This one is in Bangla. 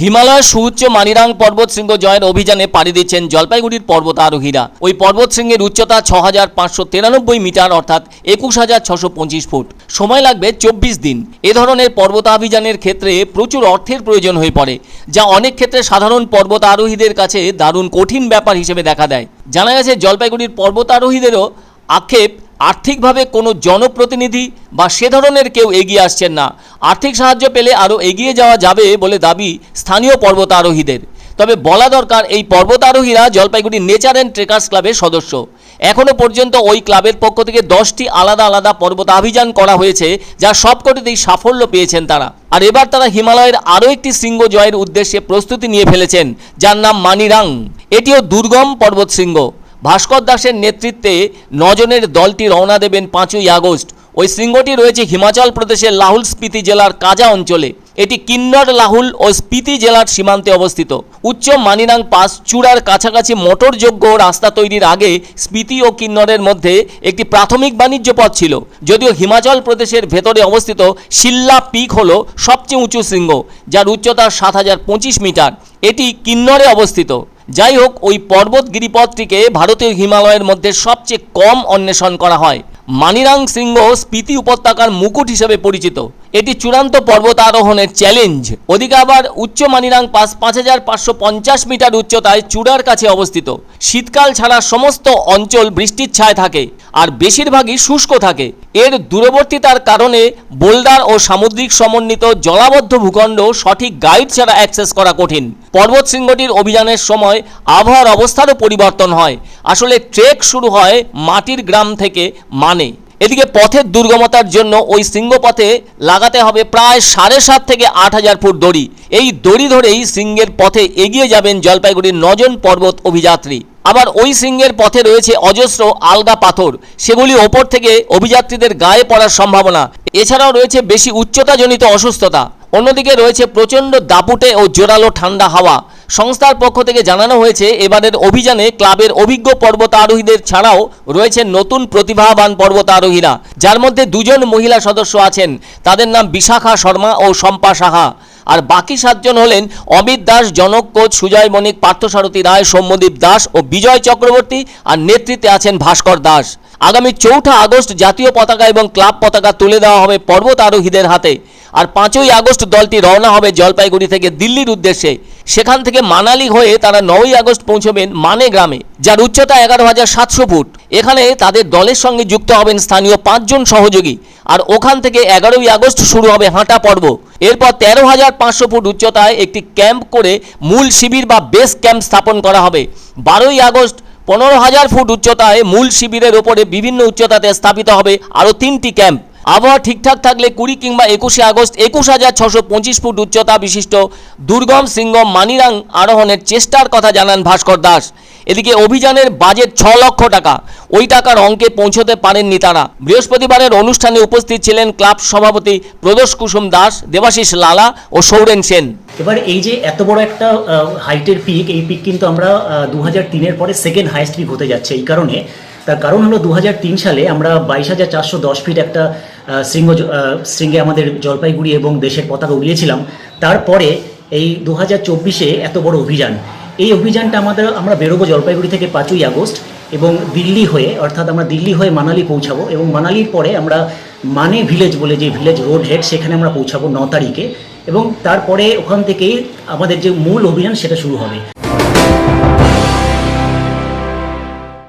হিমালয়ের সুউচ্চ মানিরাং পর্বত শৃঙ্গ জয়ের অভিযানে পাড়ি দিচ্ছেন জলপাইগুড়ির পর্বতারোহীরা। ওই পর্বত শৃঙ্গের উচ্চতা 6593 মিটার অর্থাৎ 21625 ফুট। সময় লাগবে 24 দিন। এ ধরনের পর্বতাভিযানের ক্ষেত্রে প্রচুর অর্থের প্রয়োজন হয়ে পড়ে, যা অনেক ক্ষেত্রে সাধারণ পর্বতারোহীদের কাছে দারুণ কঠিন ব্যাপার হিসেবে দেখা দেয়। জানা গেছে জলপাইগুড়ির পর্বতারোহীদেরও আক্ষেপ আর্থিকভাবে কোনো জনপ্রতিনিধি বা সে ধরনের কেউ এগিয়ে আসছেন না। আর্থিক সাহায্য পেলে আরও এগিয়ে যাওয়া যাবে বলে দাবি স্থানীয় পর্বতারোহীদের। তবে বলা দরকার, এই পর্বতারোহীরা জলপাইগুড়ি নেচার অ্যান্ড ট্রেকার্স ক্লাবের সদস্য। এখনও পর্যন্ত ওই ক্লাবের পক্ষ থেকে 10টি আলাদা আলাদা পর্বতাভিযান করা হয়েছে, যা সবকটিতেই সাফল্য পেয়েছেন তারা। আর এবার তারা হিমালয়ের আরও একটি শৃঙ্গ জয়ের উদ্দেশ্যে প্রস্তুতি নিয়ে ফেলেছেন, যার নাম মানিরাং। এটিও দুর্গম পর্বত শৃঙ্গ। ভাস্কর দাসের নেতৃত্বে 9 জনের দলটি রওনা দেবেন 5ই আগস্ট। ওই শৃঙ্গটি রয়েছে হিমাচল প্রদেশের লাহুল স্পিতি জেলার কাজা অঞ্চলে। এটি কিন্নর, লাহুল ও স্পিতি জেলার সীমান্তে অবস্থিত। উচ্চ মানিরাং পাস চূড়ার কাছাকাছি মোটরযোগ্য রাস্তা তৈরির আগে স্পিতি ও কিন্নরের মধ্যে একটি প্রাথমিক বাণিজ্য পথ ছিল। যদিও হিমাচল প্রদেশের ভেতরে অবস্থিত শিল্লা পিক হল সবচেয়ে উঁচু শৃঙ্গ, যার উচ্চতা 7025 মিটার। এটি কিন্নরে অবস্থিত। যাই হোক, ওই পর্বত গিরিপথটিকে ভারতীয় হিমালয়ের মধ্যে সবচেয়ে কম অন্বেষণ করা হয়। মানিরাং শৃঙ্গ স্পিতি উপত্যকার মুকুট হিসেবে পরিচিত। এটি চূড়ান্ত পর্বত আরোহণের চ্যালেঞ্জ। ওদিকে আবার উচ্চ মানিরাং পাস 5550 মিটার উচ্চতায় চূড়ার কাছে অবস্থিত। শীতকাল ছাড়া সমস্ত অঞ্চল বৃষ্টির ছায় থাকে আর বেশিরভাগই শুষ্ক থাকে। এর দূরবর্তিতার কারণে বোল্ডার ও সামুদ্রিক সমন্বিত জলাবদ্ধ ভূখণ্ড সঠিক গাইড ছাড়া অ্যাক্সেস করা কঠিন। পর্বত শৃঙ্গটির অভিযানের সময় আবহাওয়ার অবস্থারও পরিবর্তন হয়। আসলে ট্রেক শুরু হয় মাটির গ্রাম থেকে মানে। এদিকে পথের দুর্গমতার জন্য ওই শৃঙ্গপথে লাগাতে হবে প্রায় 7.5 থেকে 8,000 ফুট দড়ি। এই দড়ি ধরেই শৃঙ্গের পথে এগিয়ে যাবেন জলপাইগুড়ির 9 জন পর্বত অভিযাত্রী। আবার ওই শৃঙ্গের পথে রয়েছে অজস্র আলগা পাথর, সেগুলি ওপর থেকে অভিযাত্রীদের গায়ে পড়ার সম্ভাবনা। এছাড়াও রয়েছে বেশি উচ্চতাজনিত অসুস্থতা। অন্যদিকে রয়েছে প্রচণ্ড দাপুটে ও জোরালো ঠান্ডা হাওয়া। সংস্থার পক্ষ থেকে জানানো হয়েছে, এবারের অভিযানে ক্লাবের অভিজ্ঞ পর্বতারোহীদের ছাড়াও রয়েছে নতুন প্রতিভাবান পর্বতারোহীরা, যার মধ্যে 2 জন মহিলা সদস্য আছেন। তাদের নাম বিশাখা শর্মা ও শম্পা সাহা। আর বাকি 7 জন হলেন অমিত দাস, জনক কোচ, সুজয় মনিক, পার্থসারথী রায়, সৌম্যদীপ দাস ও বিজয় চক্রবর্তী। আর নেতৃত্বে আছেন ভাস্কর দাস। আগামী 4 আগস্ট জাতীয় পতাকা এবং ক্লাব পতাকা তুলে দেওয়া হবে পর্বতারোহীদের হাতে। আর 5ই আগস্ট দলটি রওনা হবে জলপাইগুড়ি থেকে দিল্লির উদ্দেশ্যে। সেখান থেকে মানালি হয়ে তারা 9ই আগস্ট পৌঁছবেন মানে গ্রামে, যার উচ্চতা 11,700 ফুট। এখানে তাদের দলের সঙ্গে যুক্ত হবেন স্থানীয় 5 জন সহযোগী। আর ওখান থেকে 11ই আগস্ট শুরু হবে হাঁটা পর্ব। এরপর 13,500 ফুট উচ্চতায় একটি ক্যাম্প করে মূল শিবির বা বেস ক্যাম্প স্থাপন করা হবে। 12ই আগস্ট 15,000 ফুট উচ্চতায় মূল শিবিরের ওপরে বিভিন্ন উচ্চতাতে স্থাপিত হবে আরও 3টি ক্যাম্প। আবহাওয়া ঠিকঠাক থাকলে 20 কিংবা 21শে আগস্ট 21,625 ফুট উচ্চতা বিশিষ্ট দুর্গম শৃঙ্গ মানিরাং আরোহণের চেষ্টার কথা জানান ভাস্কর দাস। এদিকে অভিযানের বাজেট 6 লক্ষ টাকা। ওই টাকার অঙ্কে পৌঁছতে পারেননি তারা। বৃহস্পতিবারের অনুষ্ঠানে উপস্থিত ছিলেন ক্লাব সভাপতি প্রদোষ কুসুম দাস, দেবাশিস লালা ও সৌরেন সেন। এবার এই যে এত বড় একটা হাইটের পিক, এই পিক কিন্তু আমরা 2003-এর পরে সেকেন্ড হাইয়েস্ট পিক হতে যাচ্ছে। এই কারণে, তার কারণ হলো 2003 সালে আমরা 22,410 ফিট একটা শৃঙ্গে আমাদের জলপাইগুড়ি এবং দেশের পতাকা উড়িয়েছিলাম। তারপরে এই 2024-এ এত বড় অভিযান, এই অভিযানটা আমরা বেরোবো জলপাইগুড়ি থেকে 5ই আগস্ট এবং দিল্লি হয়ে, অর্থাৎ আমরা দিল্লি হয়ে মানালি পৌঁছাবো এবং মানালির পরে আমরা মানে ভিলেজ বলে যে ভিলেজ রোড হেড, সেখানে আমরা পৌঁছাবো 9 তারিখে এবং তারপরে ওখান থেকেই আমাদের যে মূল অভিযান সেটা শুরু হবে।